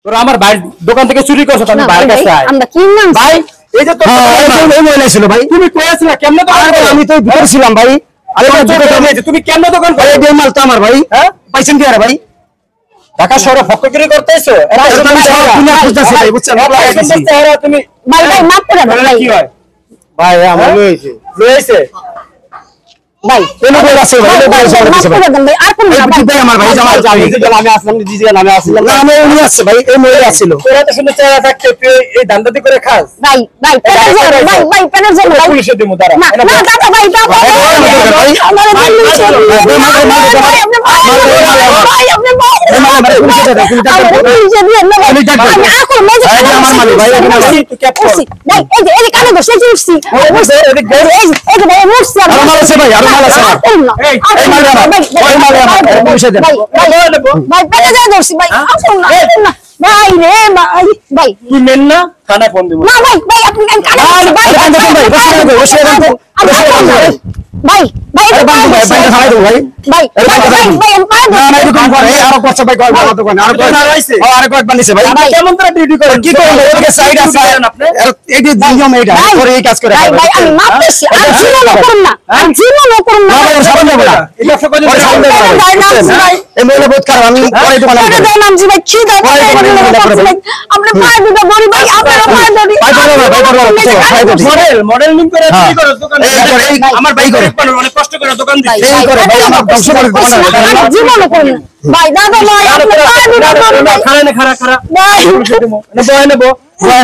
তোরা আমার ভাই দোকান থেকে চুরি করছ আমি ভাইয়ের কাছে আই আমরা কিনলাম ভাই এই যে তোর এই মহিলা ছিল ভাই তুমি কই আছিলা কেমনে দোকান আমি তো ভিতরে ছিলাম ভাই আরে তুমি কেমনে দোকান করে এই মাল তো আমার ভাই হ্যাঁ পাইছেন কি আরে ভাই ঢাকা শহরে ফকরগিরি করতেছো এটা তুমি দুনিয়া খুঁজতেছ ভাই বুঝছেন তুমি ভাই ভাই মাফ করে দাও ভাই কি হয় ভাই আমার লইছে ভাই কোন বল আছে ভাই মাফ করে দেন ভাই আর কোন ভাই আমার ভাই জামাল যাবে আমি আসলাম জিজি নামে আসলাম না আমি উনি আছে ভাই এই মহিলা ছিল তোরা তো শুনে চেহারা থাকতে তুই এই ধান্দাতি করে খাস ভাই ভাই ভাই পেনের জন্য ভাই পুলিশে দিমু দাঁড়া না দাদা ভাই দাদা ভাই আমার পুলিশে ভাই আপনি ভাই আপনি ভাই পুলিশে দেন পুলিশে দেন না আমি ডাক আমি আকল মজা আমার মালি ভাই তুই ক্যাপ কর ভাই এই কানে বসে চিপসি এই ভাই মুছছি আমার মাল আছে ভাই আর মাল আছে এই মাল ভাই মাল আমার পুলিশে দেন ভাই পেনে যা দর্শি ভাই আসুন না ভাই রে ভাই ভাই তুই মেন না থানা ফোন দিব না ভাই ভাই আপনি কানে ভাই বসে দেন ভাই ভাই ভাই খাই দেব ভাই ভাই ভাই না না দোকান করে আর কষ্ট ভাই কল ভালো দোকান আর কয়েক বানিয়েছে ভাই কেমন করে ডিউটি করেন কি করেন ওদিকে সাইড আছে আপনি এই যে নিয়ম এইটা করে এই কাজ করে ভাই ভাই আমি মাপতেছি আর জীবন করুন না আর জীবন করুন না ভাই সামনে বলা এই ব্যবসা করে ভাই এই মেলা বহুত খারাপ আমি পরে দোকানে এটা দেন নাম জি ভাই কি দাও আমরা পায় দুটো গরি ভাই আপনারা পায় ধরি মডেল নিম করে কি করো দোকানে আমার ভাই করে অনেক কষ্ট করে দোকান দিছে এই করে ভাই আমার ধ্বংস করে দোকান জীবন করুন ভাই দাদা ভাই আপনি পায় দুটো গরি ভাই খারা ভাই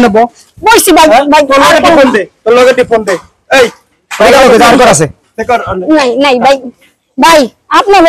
নেব বইছি ভাই ভাই তোর লগে ফোন দে এই ভাই কাছে আছে নাই নাই ভাই ভাই আপনার